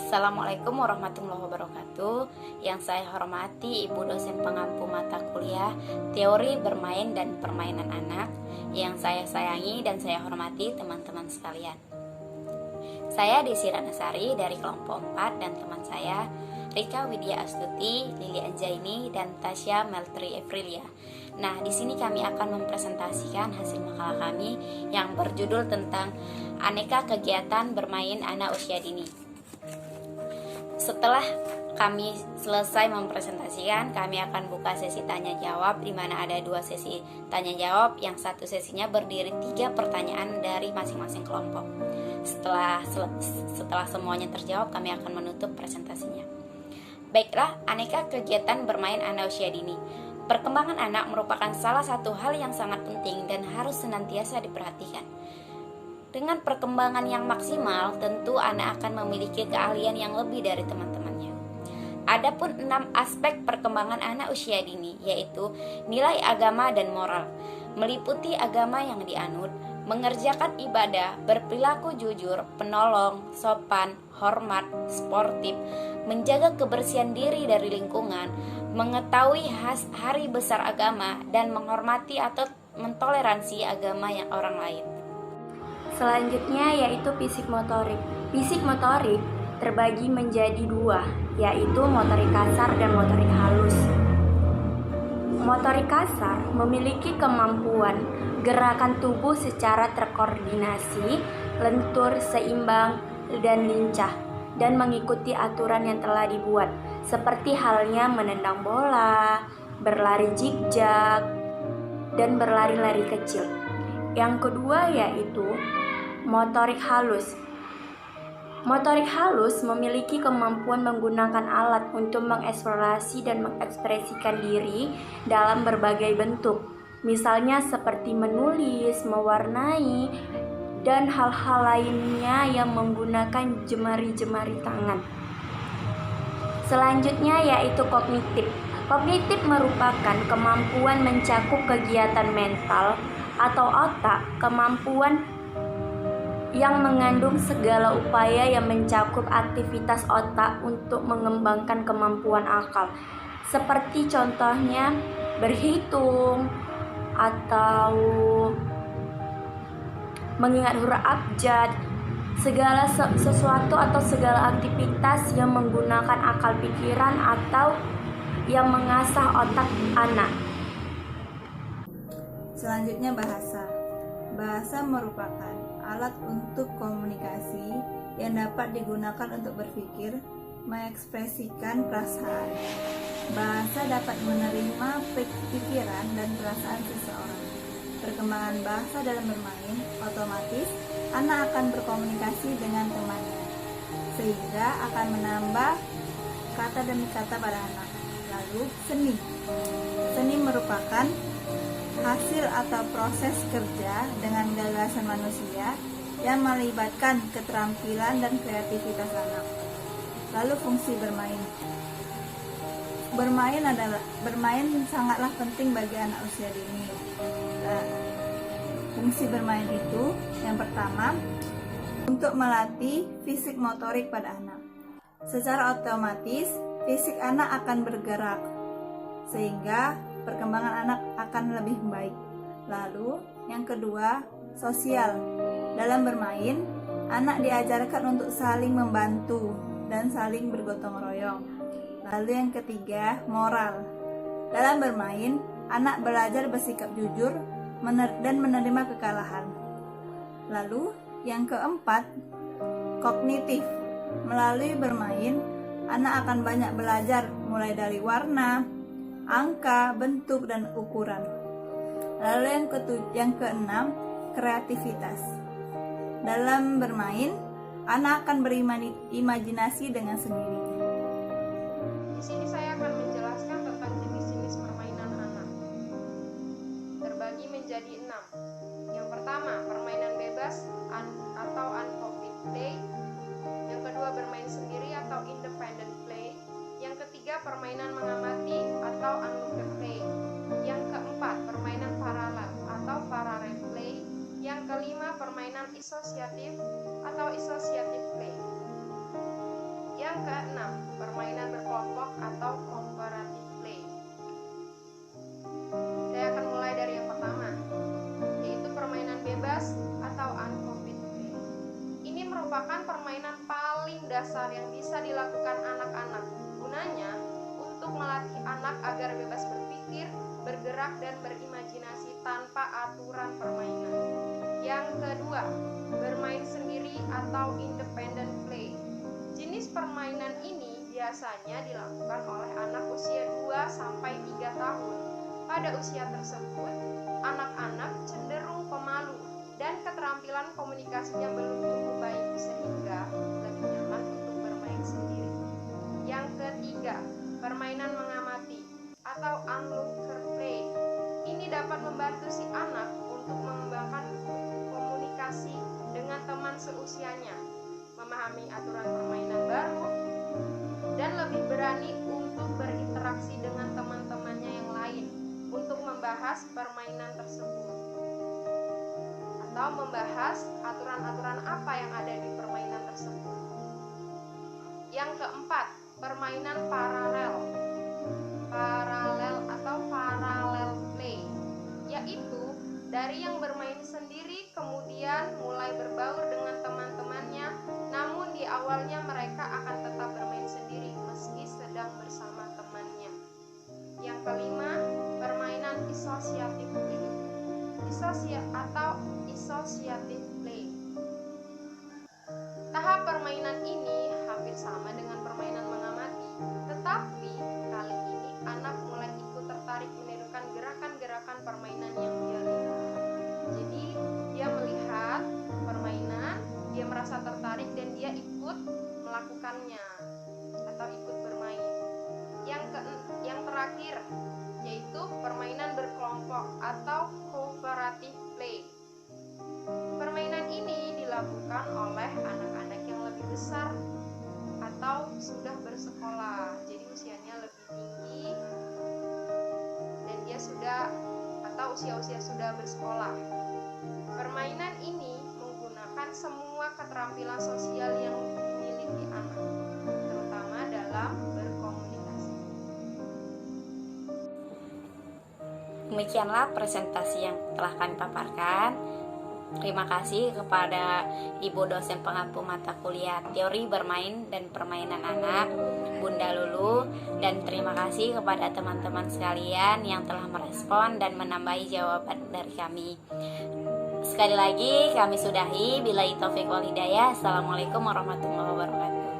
Assalamualaikum warahmatullahi wabarakatuh. Yang saya hormati Ibu dosen pengampu mata kuliah Teori Bermain dan Permainan Anak. Yang saya sayangi dan saya hormati teman-teman sekalian. Saya Desi Ranasari dari kelompok 4 dan teman saya Rika Widya Astuti, Lili Anjaini, dan Tasya Meltri Evrilia. Nah, di sini kami akan mempresentasikan hasil makalah kami yang berjudul tentang aneka kegiatan bermain anak usia dini. Setelah kami selesai mempresentasikan, kami akan buka sesi tanya jawab, di mana ada 2 sesi tanya jawab. Yang satu sesinya berdiri 3 pertanyaan dari masing-masing kelompok. Setelah semuanya terjawab, kami akan menutup presentasinya. Baiklah, aneka kegiatan bermain anak usia dini. Perkembangan anak merupakan salah satu hal yang sangat penting dan harus senantiasa diperhatikan. Dengan perkembangan yang maksimal, tentu anak akan memiliki keahlian yang lebih dari teman-temannya. Adapun 6 aspek perkembangan anak usia dini, yaitu nilai agama dan moral, meliputi agama yang dianut, mengerjakan ibadah, berperilaku jujur, penolong, sopan, hormat, sportif, menjaga kebersihan diri dari lingkungan, mengetahui hari besar agama, dan menghormati atau mentoleransi agama yang orang lain. Selanjutnya yaitu fisik motorik. Fisik motorik terbagi menjadi 2, yaitu motorik kasar dan motorik halus. Motorik kasar memiliki kemampuan gerakan tubuh secara terkoordinasi, lentur, seimbang, dan lincah, dan mengikuti aturan yang telah dibuat, seperti halnya menendang bola, berlari zigzag, dan berlari-lari kecil. Yang kedua yaitu motorik halus. Motorik halus memiliki kemampuan menggunakan alat untuk mengeksplorasi dan mengekspresikan diri dalam berbagai bentuk, misalnya seperti menulis, mewarnai, dan hal-hal lainnya yang menggunakan jemari-jemari tangan. Selanjutnya yaitu kognitif. Kognitif merupakan kemampuan mencakup kegiatan mental atau otak, kemampuan yang mengandung segala upaya yang mencakup aktivitas otak untuk mengembangkan kemampuan akal, seperti contohnya berhitung atau mengingat huruf abjad, segala sesuatu atau segala aktivitas yang menggunakan akal pikiran atau yang mengasah otak anak. Selanjutnya bahasa. Bahasa merupakan alat untuk komunikasi yang dapat digunakan untuk berpikir, mengekspresikan perasaan. Bahasa dapat menerima pikiran dan perasaan seseorang. Perkembangan bahasa dalam bermain, otomatis anak akan berkomunikasi dengan temannya, sehingga akan menambah kata demi kata pada anak. Lalu, seni. Seni merupakan hasil atau proses kerja dengan gagasan manusia yang melibatkan keterampilan dan kreativitas anak. Lalu fungsi bermain. Bermain sangatlah penting bagi anak usia dini. Nah, fungsi bermain itu yang pertama, untuk melatih fisik motorik pada anak. Secara otomatis fisik anak akan bergerak sehingga perkembangan anak akan lebih baik. Lalu, yang kedua, sosial. Dalam bermain, anak diajarkan untuk saling membantu dan saling bergotong royong. Lalu yang ketiga, moral. Dalam bermain, anak belajar bersikap jujur dan menerima kekalahan. Lalu, yang keempat, kognitif. Melalui bermain, anak akan banyak belajar mulai dari warna, angka, bentuk, dan ukuran. Lalu yang keenam, kreativitas. Dalam bermain, anak akan berimajinasi dengan sendirinya. Di sini saya akan menjelaskan tentang jenis-jenis permainan anak. Terbagi menjadi 6. Yang pertama, permainan bebas atau uncooped play. Yang kedua, bermain sendiri atau independent play. Yang ketiga, permainan mengamati atau unlooked play. Yang keempat, permainan paralel atau parallel play. Yang kelima, permainan isosiatif atau associative play. Yang keenam, permainan berkelompok atau cooperative play. Saya akan mulai dari yang pertama, yaitu permainan bebas atau uncooperative play. Ini merupakan permainan paling dasar yang bisa dilakukan anak-anak. Gunanya untuk melatih anak agar bebas berpikir, bergerak, dan berimajinasi tanpa aturan permainan. Yang kedua, bermain sendiri atau independent play. Jenis permainan ini biasanya dilakukan oleh anak usia 2-3 tahun. Pada usia tersebut, anak-anak cenderung pemalu dan keterampilan komunikasinya belum cukup baik sehingga lebih nyaman untuk bermain sendiri. Yang ketiga, permainan mengamati atau onlooker play. Ini dapat membantu si anak untuk mengembangkan komunikasi dengan teman seusianya, memahami aturan permainan baru, dan lebih berani untuk berinteraksi dengan teman-temannya yang lain untuk membahas permainan tersebut atau membahas aturan-aturan apa yang ada di permainan tersebut. Yang keempat, permainan paralel atau parallel play, yaitu dari yang bermain sendiri kemudian mulai berbaur dengan teman-temannya, namun di awalnya mereka akan tetap bermain sendiri meski sedang bersama temannya. Yang kelima, permainan associative play associative play. Tahap permainan ini hampir sama dengan permainan mengamati, tetapi kali ini anak mulai ikut tertarik menirukan gerakan-gerakan permainan yang dia lihat. Jadi dia melihat permainan, dia merasa tertarik dan dia ikut melakukannya atau ikut bermain. Yang terakhir yaitu permainan berkelompok atau cooperative play. Permainan ini dilakukan oleh anak-anak yang lebih besar atau sudah bersekolah, jadi usianya lebih tinggi dan dia sudah atau usia-usia sudah bersekolah. Permainan ini menggunakan semua keterampilan sosial yang dimiliki anak, terutama dalam berkomunikasi. Demikianlah presentasi yang telah kami paparkan. Terima kasih kepada Ibu dosen pengampu mata kuliah Teori Bermain dan Permainan Anak, Bunda Lulu, dan terima kasih kepada teman-teman sekalian yang telah merespon dan menambahi jawaban dari kami. Sekali lagi kami sudahi. Billahi taufiq wal hidayah. Assalamualaikum warahmatullahi wabarakatuh.